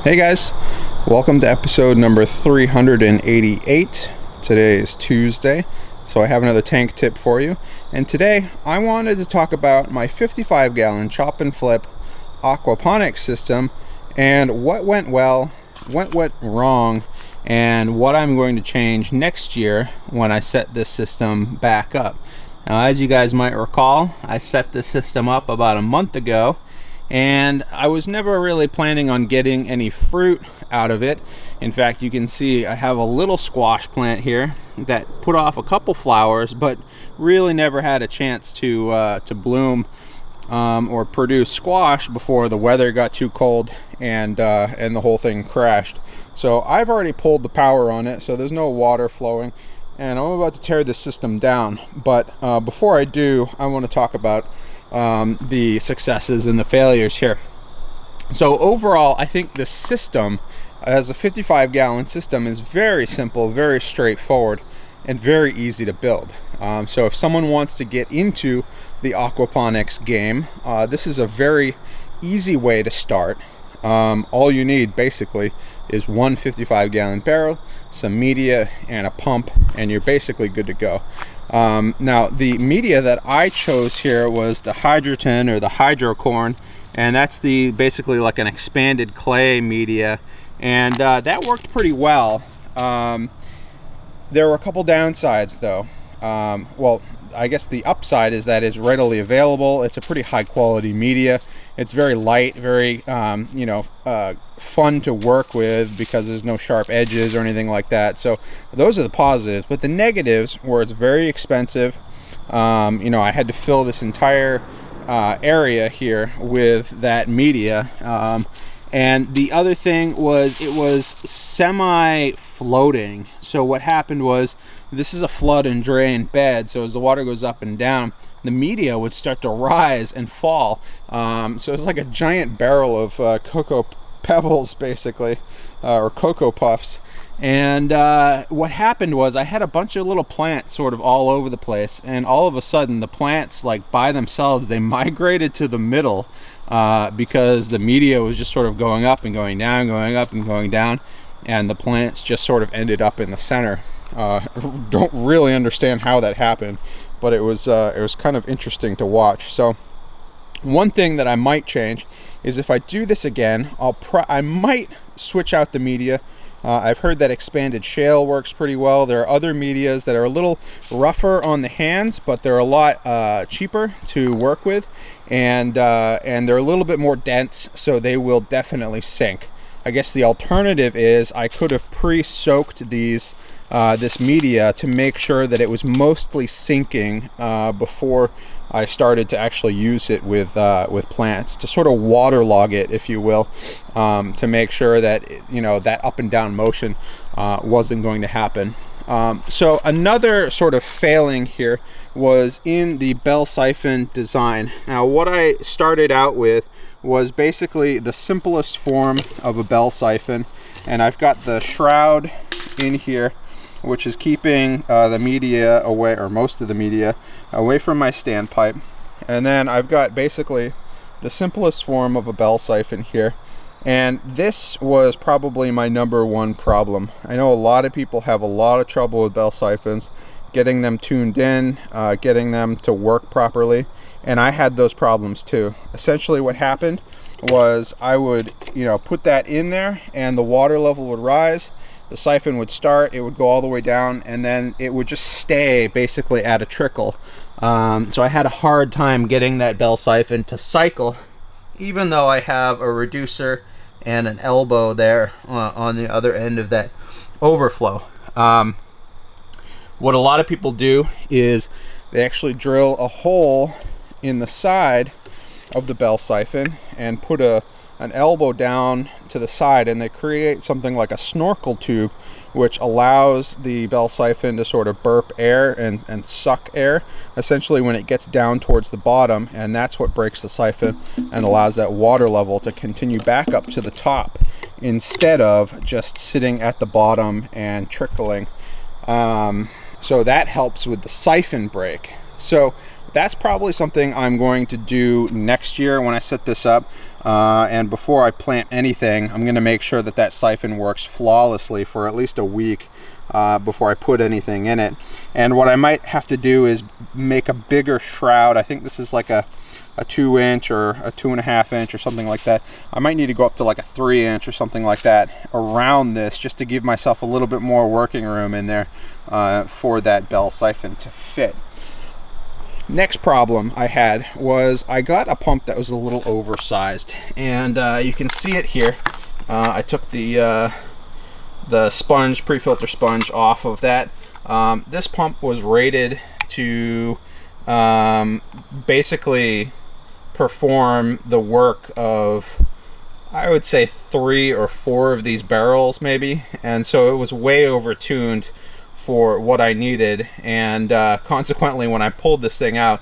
Hey guys, welcome to episode number 388. Today is Tuesday, so I have another tank tip for you. And today I wanted to talk about my 55-gallon chop and flip aquaponics system and what went well, what went wrong, and what I'm going to change next year when I set this system back up. Now, as you guys might recall, I set this system up about a month ago, and I was never really planning on getting any fruit out of it. In fact, you can see I have a little squash plant here that put off a couple flowers, but really never had a chance to bloom or produce squash before the weather got too cold and the whole thing crashed. So I've already pulled the power on it, so there's no water flowing, and I'm about to tear this system down. But before I do, I want to talk about the successes and the failures here. So overall, I think the system as a 55-gallon system is very simple, very straightforward, and very easy to build. So if someone wants to get into the aquaponics game, this is a very easy way to start. All you need basically is one 55-gallon barrel, some media, and a pump, and you're basically good to go. Now, the media that I chose here was the hydroton or the hydrocorn, and that's the basically like an expanded clay media, and that worked pretty well. There were a couple downsides though. Well, I guess the upside is that it's readily available. It's a pretty high quality media. It's very light, very fun to work with because there's no sharp edges or anything like that. So those are the positives. But the negatives were it's very expensive. I had to fill this entire area here with that media. And the other thing was it was semi-floating. So what happened was, this is a flood and drain bed, so as the water goes up and down, the media would start to rise and fall. So it's like a giant barrel of cocoa pebbles, basically, or cocoa puffs. And what happened was I had a bunch of little plants sort of all over the place, and all of a sudden the plants, like by themselves, they migrated to the middle because the media was just sort of going up and going down, going up and going down, and the plants just sort of ended up in the center. Don't really understand how that happened, but it was kind of interesting to watch. So one thing that I might change is if I do this again, I might switch out the media. I've heard that expanded shale works pretty well. There are other medias that are a little rougher on the hands, but they're a lot cheaper to work with, and they're a little bit more dense, so they will definitely sink. I guess the alternative is I could have pre-soaked these this media to make sure that it was mostly sinking before I started to actually use it with plants, to sort of waterlog it, if you will, to make sure that that up and down motion wasn't going to happen. So another sort of failing here was in the bell siphon design. Now, what I started out with was basically the simplest form of a bell siphon, and I've got the shroud in here, which is keeping the media away, or most of the media away from my standpipe. And then I've got basically the simplest form of a bell siphon here, and this was probably my #1 problem. I know a lot of people have a lot of trouble with bell siphons, getting them tuned in, getting them to work properly, and I had those problems too. Essentially what happened was I would put that in there, and the water level would rise, the siphon would start, it would go all the way down, and then it would just stay basically at a trickle. So I had a hard time getting that bell siphon to cycle, even though I have a reducer and an elbow there on the other end of that overflow. What a lot of people do is they actually drill a hole in the side of the bell siphon and put an elbow down to the side, and they create something like a snorkel tube, which allows the bell siphon to sort of burp air and suck air essentially when it gets down towards the bottom, and that's what breaks the siphon and allows that water level to continue back up to the top instead of just sitting at the bottom and trickling. So that helps with the siphon break. So That's probably something I'm going to do next year when I set this up. And before I plant anything, I'm going to make sure that that siphon works flawlessly for at least a week before I put anything in it. And what I might have to do is make a bigger shroud. I think this is like a 2-inch or a 2.5-inch or something like that. I might need to go up to like a 3-inch or something like that around this, just to give myself a little bit more working room in there for that bell siphon to fit. Next problem I had was I got a pump that was a little oversized, and you can see it here. I took the sponge, pre-filter sponge, off of that. This pump was rated to basically perform the work of, I would say, 3 or 4 of these barrels maybe, and so it was way over-tuned for what I needed. And consequently, when I pulled this thing out,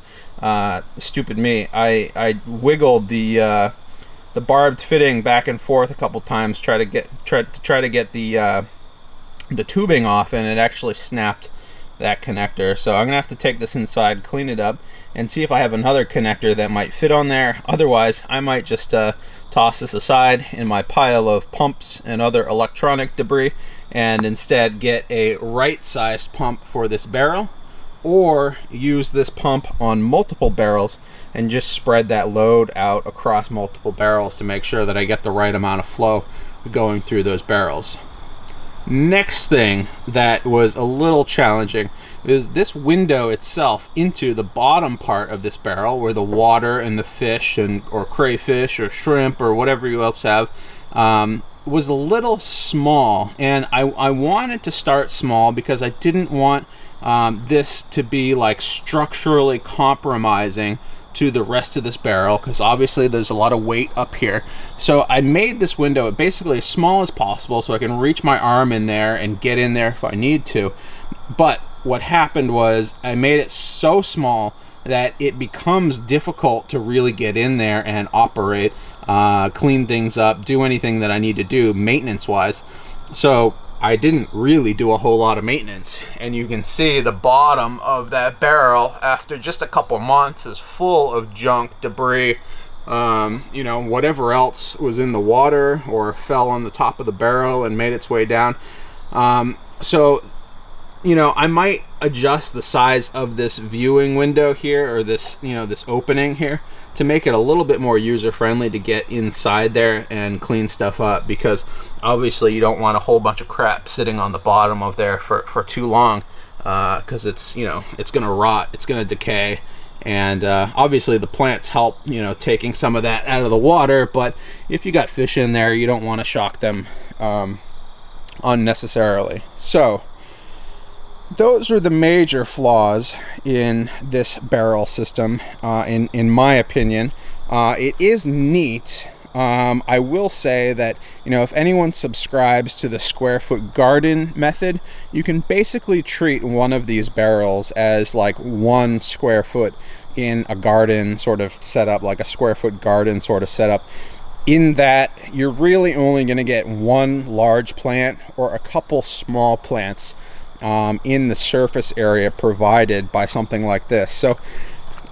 stupid me, I wiggled the barbed fitting back and forth a couple times, try to get the tubing off, and it actually snapped that connector. So I'm gonna have to take this inside, clean it up, and see if I have another connector that might fit on there. Otherwise, I might just toss this aside in my pile of pumps and other electronic debris, and instead get a right-sized pump for this barrel, or use this pump on multiple barrels and just spread that load out across multiple barrels to make sure that I get the right amount of flow going through those barrels. Next thing that was a little challenging is this window itself into the bottom part of this barrel, where the water and the fish or crayfish or shrimp or whatever you else have was a little small. And I wanted to start small because I didn't want this to be like structurally compromising to the rest of this barrel, because obviously there's a lot of weight up here. So I made this window basically as small as possible so I can reach my arm in there and get in there if I need to. But what happened was I made it so small that it becomes difficult to really get in there and operate, clean things up, do anything that I need to do maintenance wise. So I didn't really do a whole lot of maintenance, and you can see the bottom of that barrel after just a couple months is full of junk, debris, you know, whatever else was in the water or fell on the top of the barrel and made its way down. So, you know, I might adjust the size of this viewing window here, or this, you know, this opening here, to make it a little bit more user-friendly to get inside there and clean stuff up, because obviously you don't want a whole bunch of crap sitting on the bottom of there for too long, because it's, you know, it's gonna rot, it's gonna decay. And obviously the plants help, you know, taking some of that out of the water, but if you got fish in there, you don't want to shock them unnecessarily. So those are the major flaws in this barrel system, in my opinion. It is neat. I will say that, you know, if anyone subscribes to the square foot garden method, you can basically treat one of these barrels as like 1 square foot in a garden sort of setup, like a square foot garden sort of setup, in that you're really only going to get 1 large plant or a couple small plants in the surface area provided by something like this. So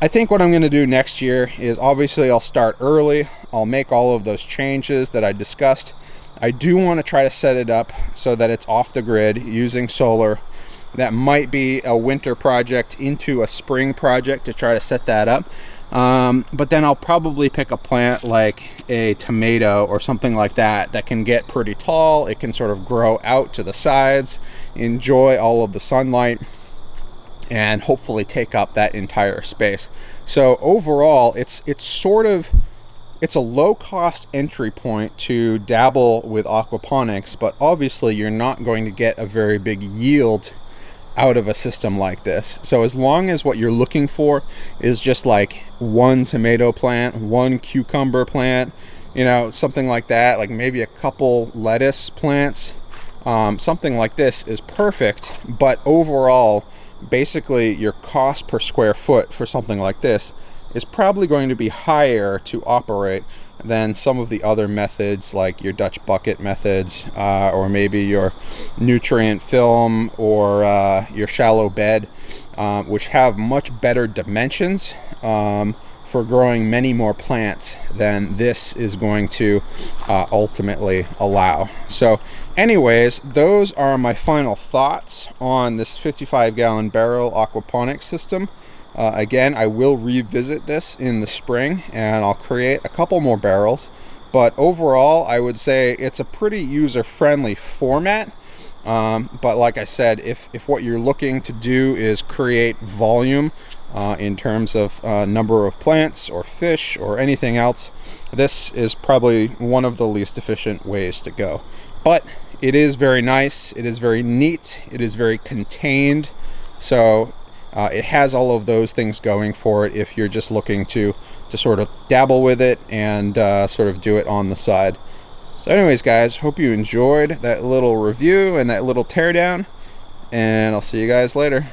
I think what I'm going to do next year is, obviously I'll start early. I'll make all of those changes that I discussed. I do want to try to set it up so that it's off the grid using solar. That might be a winter project into a spring project to try to set that up. But then I'll probably pick a plant like a tomato or something like that that can get pretty tall. It can sort of grow out to the sides, enjoy all of the sunlight, and hopefully take up that entire space. So overall, it's a low-cost entry point to dabble with aquaponics, but obviously you're not going to get a very big yield out of a system like this. So as long as what you're looking for is just like 1 tomato plant, 1 cucumber plant, you know, something like that, like maybe a couple lettuce plants, something like this is perfect. But overall, basically your cost per square foot for something like this is probably going to be higher to operate than some of the other methods, like your Dutch bucket methods, or maybe your nutrient film, or your shallow bed, which have much better dimensions for growing many more plants than this is going to ultimately allow. So anyways, those are my final thoughts on this 55-gallon barrel aquaponics system. Again, I will revisit this in the spring, and I'll create a couple more barrels, but overall I would say it's a pretty user-friendly format. But like I said, if what you're looking to do is create volume in terms of number of plants or fish or anything else, this is probably one of the least efficient ways to go. But it is very nice, it is very neat, it is very contained, so it has all of those things going for it if you're just looking to sort of dabble with it and sort of do it on the side. So anyways, guys, hope you enjoyed that little review and that little teardown, and I'll see you guys later.